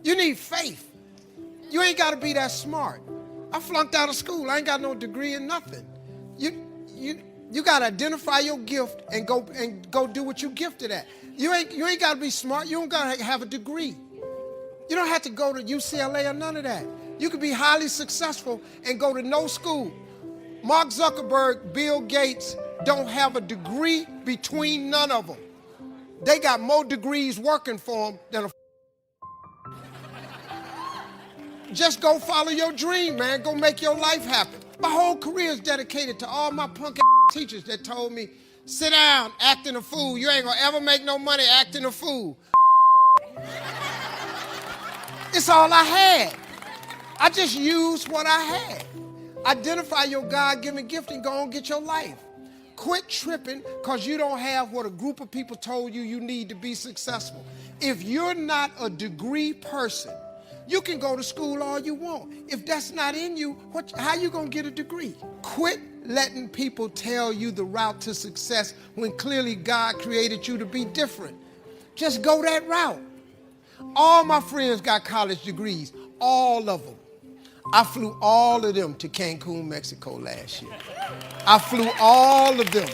You need faith. You ain't got to be that smart. I flunked out of school. I ain't got no degree in nothing. You got to identify your gift and go do what you gifted at. You ain't got to be smart. You don't got to have a degree. You don't have to go to UCLA or none of that. You can be highly successful and go to no school. Mark Zuckerberg, Bill Gates don't have a degree between none of them. They got more degrees working for them than a Just go follow your dream, man. Go make your life happen. My whole career is dedicated to all my punk teachers that told me, sit down, acting a fool. You ain't gonna ever make no money acting a fool. It's all I had. I just used what I had. Identify your God-given gift and go and get your life. Quit tripping because you don't have what a group of people told you you need to be successful. If you're not a degree person, you can go to school all you want. If that's not in you, how you gonna get a degree? Quit letting people tell you the route to success when clearly God created you to be different. Just go that route. All my friends got college degrees, all of them. I flew all of them to Cancun, Mexico last year. I flew all of them.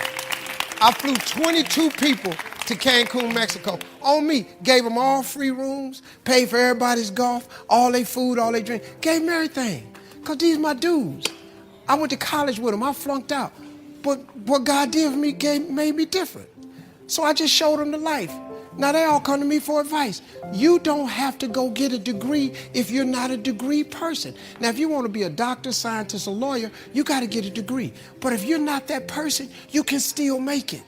I flew 22 people to Cancun, Mexico. On me, gave them all free rooms, paid for everybody's golf, all their food, all their drink, gave them everything. Because these my dudes. I went to college with them, I flunked out. But what God did for me made me different. So I just showed them the life. Now they all come to me for advice. You don't have to go get a degree if you're not a degree person. Now, if you want to be a doctor, scientist, or lawyer, you got to get a degree. But if you're not that person, you can still make it.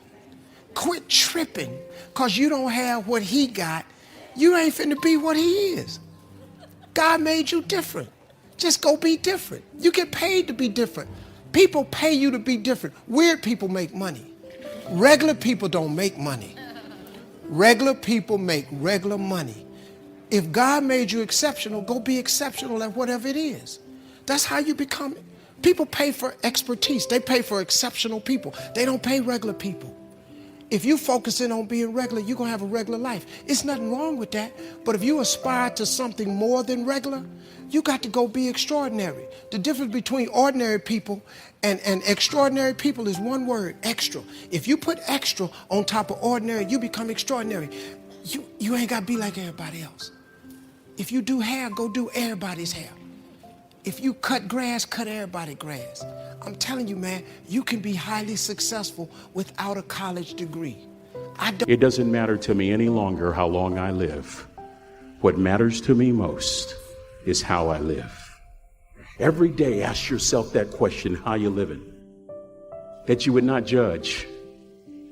Quit tripping because you don't have what he got. You ain't finna be what he is. God made you different. Just go be different. You get paid to be different. People pay you to be different. Weird people make money. Regular people don't make money. Regular people make regular money. If God made you exceptional, go be exceptional at whatever it is. That's how you become it. People pay for expertise. They pay for exceptional people. They don't pay regular people. If you focusing on being regular, you're going to have a regular life. It's nothing wrong with that. But if you aspire to something more than regular, you got to go be extraordinary. The difference between ordinary people and extraordinary people is one word, extra. If you put extra on top of ordinary, you become extraordinary. You ain't got to be like everybody else. If you do hair, go do everybody's hair. If you cut grass, cut everybody's grass. I'm telling you, man, you can be highly successful without a college degree. It doesn't matter to me any longer how long I live. What matters to me most is how I live. Every day, ask yourself that question, how you living? That you would not judge,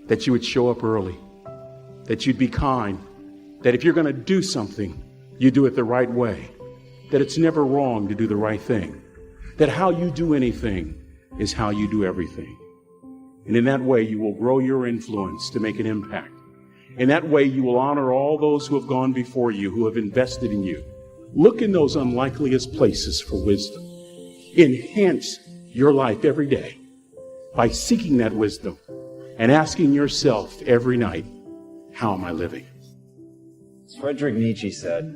that you would show up early, that you'd be kind, that if you're going to do something, you do it the right way, that it's never wrong to do the right thing, that how you do anything is how you do everything. And in that way, you will grow your influence to make an impact. In that way, you will honor all those who have gone before you, who have invested in you. Look in those unlikeliest places for wisdom. Enhance your life every day by seeking that wisdom and asking yourself every night, how am I living? Friedrich Nietzsche said,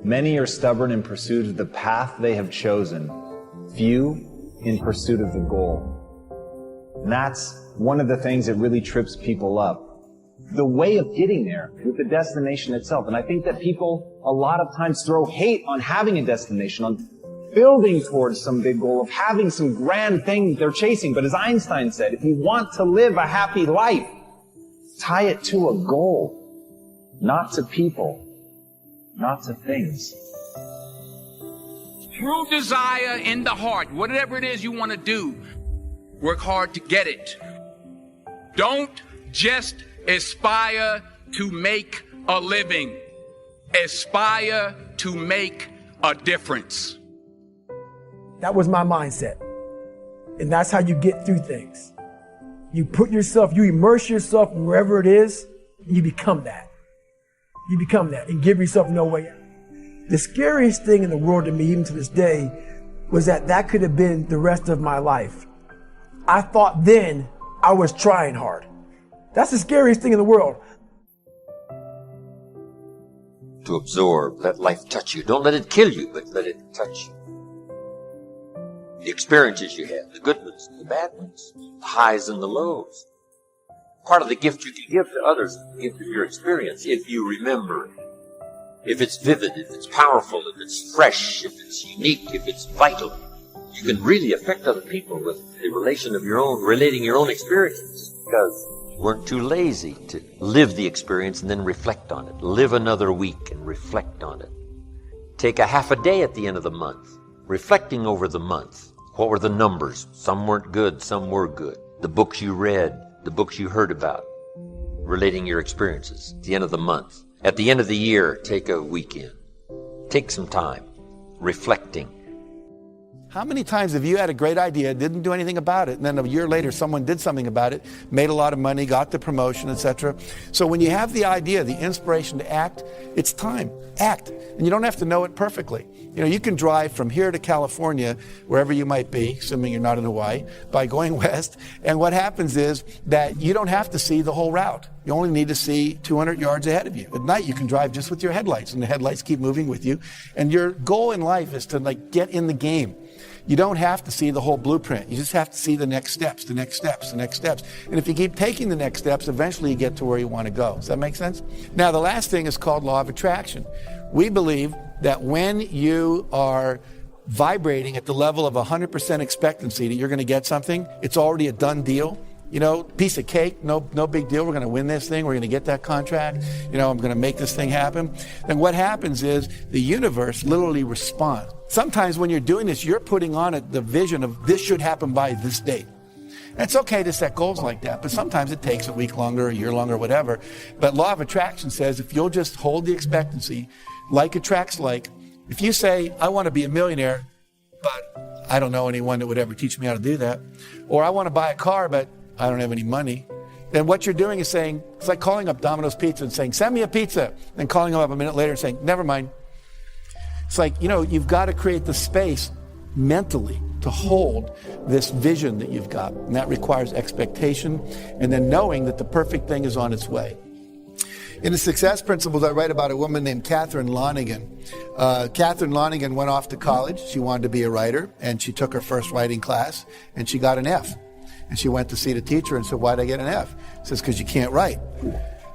"Many are stubborn in pursuit of the path they have chosen, few in pursuit of the goal." And that's one of the things that really trips people up. The way of getting there with the destination itself. And I think that people a lot of times throw hate on having a destination, on building towards some big goal, of having some grand thing they're chasing. But as Einstein said, if you want to live a happy life, tie it to a goal, not to people, not to things. True desire in the heart, whatever it is you want to do, work hard to get it. Don't just aspire to make a living. Aspire to make a difference. That was my mindset. And that's how you get through things. You put yourself, you immerse yourself wherever it is, and you become that. You become that and give yourself no way out. The scariest thing in the world to me, even to this day, was that could have been the rest of my life. I thought then I was trying hard. That's the scariest thing in the world. to absorb. Let life touch you. Don't let it kill you, but let it touch you. The experiences you have, the good ones, the bad ones, the highs and the lows. Part of the gift you can give to others is the gift of your experience, if you remember it. If it's vivid, if it's powerful, if it's fresh, if it's unique, if it's vital, you can really affect other people with the relating your own experiences, because you weren't too lazy to live the experience and then reflect on it. Live another week and reflect on it. Take a half a day at the end of the month, reflecting over the month. What were the numbers? Some weren't good, some were good. The books you read, the books you heard about, relating your experiences at the end of the month. At the end of the year, take a weekend. Take some time reflecting. How many times have you had a great idea, didn't do anything about it, and then a year later someone did something about it, made a lot of money, got the promotion, etc.? So when you have the idea, the inspiration to act, it's time. Act. And you don't have to know it perfectly. You know, you can drive from here to California, wherever you might be, assuming you're not in Hawaii, by going west. And what happens is that you don't have to see the whole route. You only need to see 200 yards ahead of you. At night, you can drive just with your headlights, and the headlights keep moving with you. And your goal in life is to get in the game. You don't have to see the whole blueprint. You just have to see the next steps, the next steps, the next steps. And if you keep taking the next steps, eventually you get to where you want to go. Does that make sense? Now, the last thing is called law of attraction. We believe that when you are vibrating at the level of 100% expectancy that you're going to get something, it's already a done deal. You know, piece of cake, no big deal. We're going to win this thing. We're going to get that contract. You know, I'm going to make this thing happen. Then what happens is the universe literally responds. Sometimes when you're doing this, you're putting on it the vision of this should happen by this date. And it's okay to set goals like that, but sometimes it takes a week longer, a year longer, whatever. But law of attraction says if you'll just hold the expectancy, like attracts like. If you say, I want to be a millionaire, but I don't know anyone that would ever teach me how to do that. Or I want to buy a car, but I don't have any money. Then what you're doing is saying, it's like calling up Domino's Pizza and saying, send me a pizza. Then calling them up a minute later and saying, never mind. It's like, you know, you've got to create the space mentally to hold this vision that you've got. And that requires expectation and then knowing that the perfect thing is on its way. In the Success Principles, I write about a woman named Catherine Lonigan. Catherine Lonigan went off to college. She wanted to be a writer, and she took her first writing class, and she got an F. And she went to see the teacher and said, why'd I get an F? He says, because you can't write.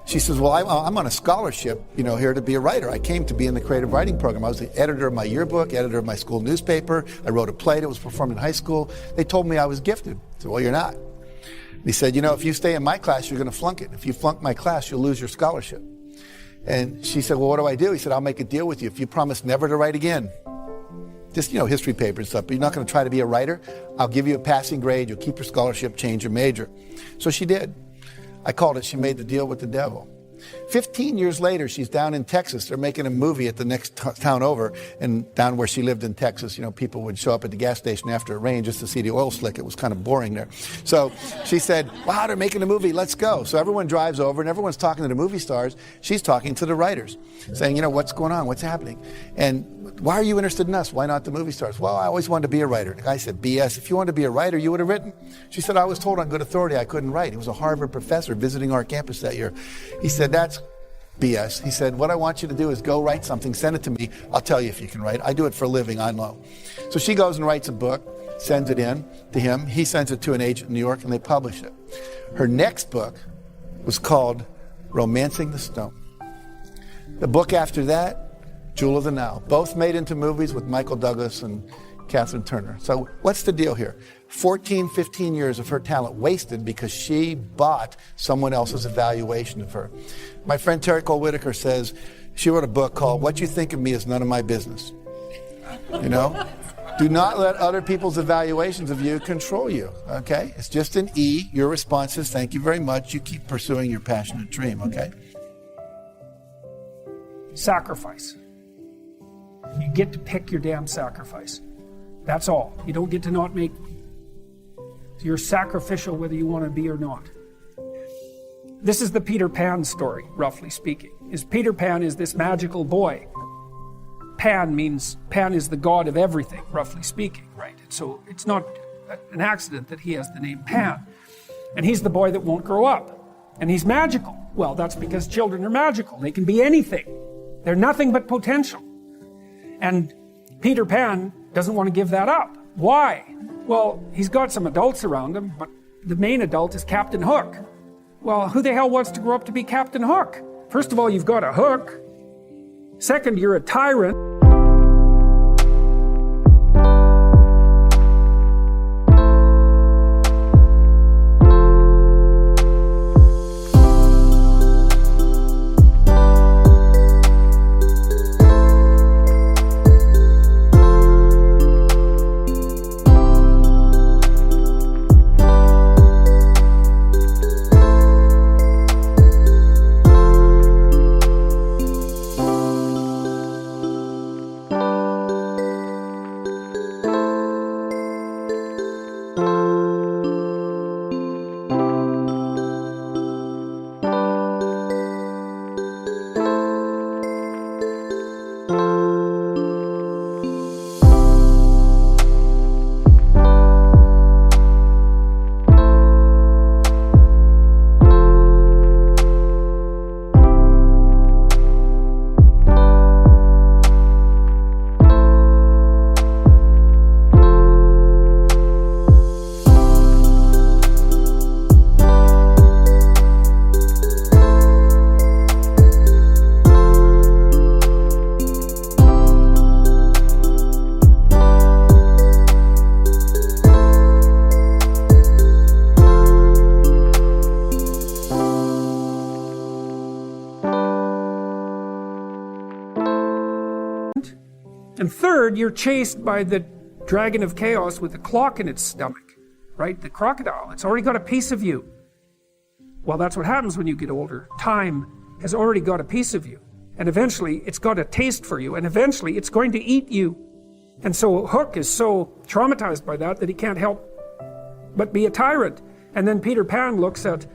She says, well, I'm on a scholarship, you know, here to be a writer. I came to be in the creative writing program. I was the editor of my yearbook, editor of my school newspaper. I wrote a play that was performed in high school. They told me I was gifted. I said, well, you're not. He said, you know, if you stay in my class, you're going to flunk it. If you flunk my class, you'll lose your scholarship. And she said, well, what do I do? He said, I'll make a deal with you. If you promise never to write again, just, you know, history paper and stuff, but you're not going to try to be a writer, I'll give you a passing grade, you'll keep your scholarship, change your major. So she did. I called it, she made the deal with the devil. 15 years later, she's down in Texas. They're making a movie at the next town over, and down where she lived in Texas, you know, people would show up at the gas station after it rained just to see the oil slick. It was kind of boring there. So she said, wow, they're making a movie, let's go. So everyone drives over, and everyone's talking to the movie stars. She's talking to the writers, saying, you know, what's going on, what's happening? And why are you interested in us? Why not the movie stars? Well, I always wanted to be a writer. The guy said, BS, if you wanted to be a writer, you would have written. She said, I was told on good authority I couldn't write. He was a Harvard professor visiting our campus that year. He said, that's BS. He said, what I want you to do is go write something, send it to me. I'll tell you if you can write. I do it for a living, I know. So she goes and writes a book, sends it in to him. He sends it to an agent in New York, and they publish it. Her next book was called Romancing the Stone. The book after that, Jewel of the Nile, both made into movies with Michael Douglas and Catherine Turner. So what's the deal here? 14, 15 years of her talent wasted because she bought someone else's evaluation of her. My friend Terry Cole Whitaker says, she wrote a book called What You Think of Me Is None of My Business. You know? Do not let other people's evaluations of you control you, okay? It's just an E. Your response is, thank you very much. You keep pursuing your passionate dream, okay? Sacrifice. You get to pick your damn sacrifice. That's all. You don't get to not make. So you're sacrificial whether you want to be or not. This is the Peter Pan story, roughly speaking. Peter Pan is this magical boy. Pan is the god of everything, roughly speaking, right? So it's not an accident that he has the name Pan. And he's the boy that won't grow up. And he's magical. Well, that's because children are magical. They can be anything. They're nothing but potential. And Peter Pan doesn't want to give that up. Why? Well, he's got some adults around him, but the main adult is Captain Hook. Well, who the hell wants to grow up to be Captain Hook? First of all, you've got a hook. Second, you're a tyrant. And third, you're chased by the dragon of chaos with a clock in its stomach, right? The crocodile. It's already got a piece of you. Well, that's what happens when you get older. Time has already got a piece of you. And eventually, it's got a taste for you. And eventually, it's going to eat you. And so Hook is so traumatized by that he can't help but be a tyrant. And then Peter Pan looks at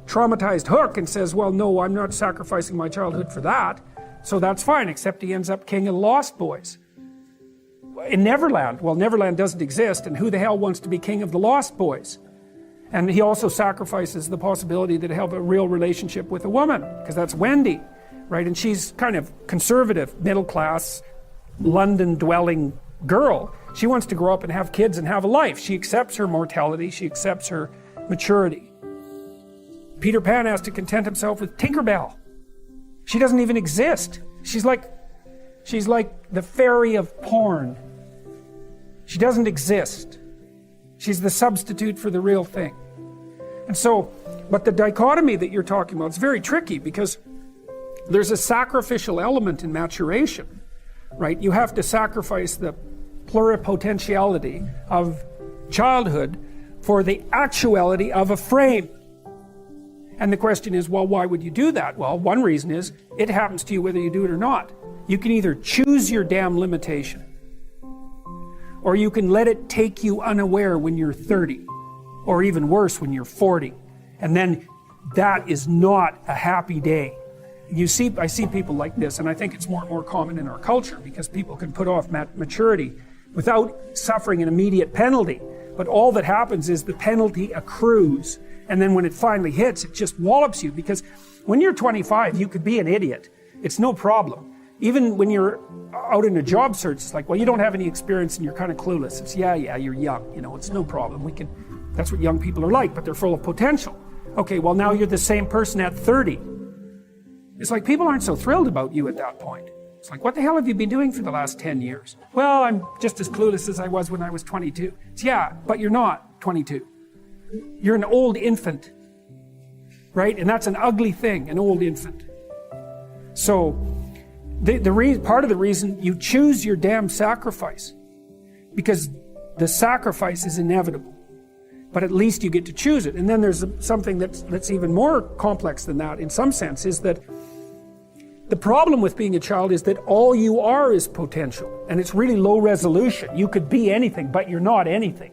traumatized Hook and says, well, no, I'm not sacrificing my childhood for that. So that's fine, except he ends up king of the Lost Boys. In Neverland, well, Neverland doesn't exist, and who the hell wants to be king of the Lost Boys? And he also sacrifices the possibility to have a real relationship with a woman, because that's Wendy, right? And she's kind of conservative, middle-class, London-dwelling girl. She wants to grow up and have kids and have a life. She accepts her mortality. She accepts her maturity. Peter Pan has to content himself with Tinkerbell. She doesn't even exist. She's like the fairy of porn. She doesn't exist. She's the substitute for the real thing. And so, but the dichotomy that you're talking about is very tricky because there's a sacrificial element in maturation, right? You have to sacrifice the pluripotentiality of childhood for the actuality of a frame. And the question is, well, why would you do that? Well, one reason is it happens to you whether you do it or not. You can either choose your damn limitation, or you can let it take you unaware when you're 30, or even worse, when you're 40. And then that is not a happy day. I see people like this, and I think it's more and more common in our culture because people can put off maturity without suffering an immediate penalty. But all that happens is the penalty accrues. And then when it finally hits, it just wallops you. Because when you're 25, you could be an idiot. It's no problem. Even when you're out in a job search, it's like, well, you don't have any experience and you're kind of clueless. It's, yeah, you're young. It's no problem. That's what young people are like, but they're full of potential. Okay, well, now you're the same person at 30. It's like people aren't so thrilled about you at that point. It's like, what the hell have you been doing for the last 10 years? Well, I'm just as clueless as I was when I was 22. It's, yeah, but you're not 22. You're an old infant, right? And that's an ugly thing, an old infant. So, part of the reason you choose your damn sacrifice, because the sacrifice is inevitable, but at least you get to choose it. And then there's something that's even more complex than that in some sense, is that the problem with being a child is that all you are is potential, and it's really low resolution. You could be anything, but you're not anything.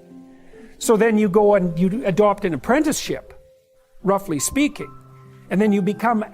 So then you go and you adopt an apprenticeship, roughly speaking, and then you become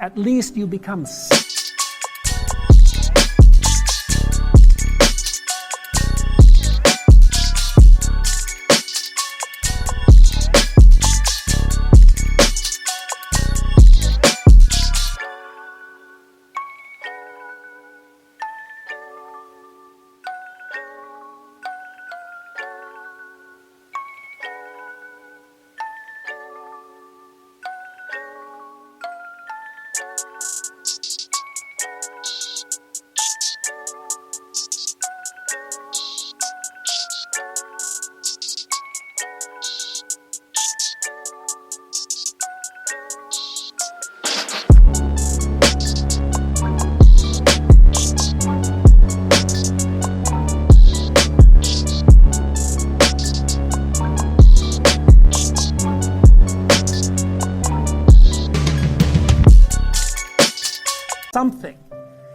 something.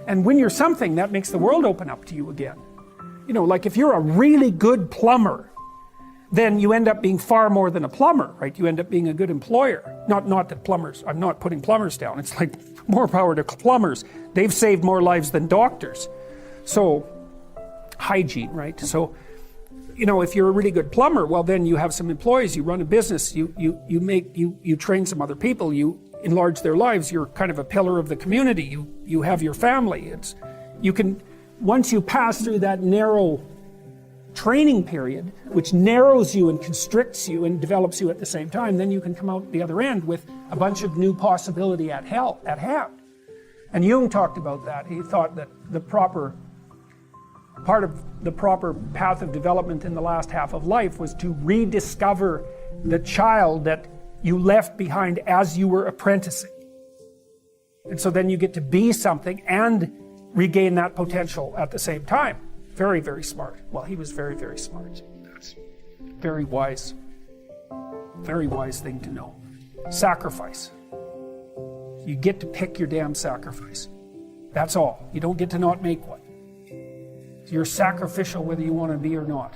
And when you're something, that makes the world open up to you again. You know, like if you're a really good plumber, then you end up being far more than a plumber, right? You end up being a good employer. Not that plumbers, I'm not putting plumbers down. It's like more power to plumbers. They've saved more lives than doctors. So, hygiene, right? So, you know, if you're a really good plumber, well, then you have some employees, you run a business, you train some other people, you enlarge their lives, you're kind of a pillar of the community, you have your family. Once you pass through that narrow training period, which narrows you and constricts you and develops you at the same time, then you can come out the other end with a bunch of new possibility at hand. And Jung talked about that. He thought that part of the proper path of development in the last half of life was to rediscover the child that you left behind as you were apprenticing. And so then you get to be something and regain that potential at the same time. Very, very smart. Well, he was very, very smart. That's very wise thing to know. Sacrifice. You get to pick your damn sacrifice. That's all. You don't get to not make one. You're sacrificial whether you want to be or not.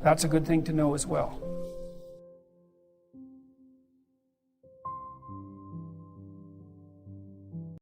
That's a good thing to know as well.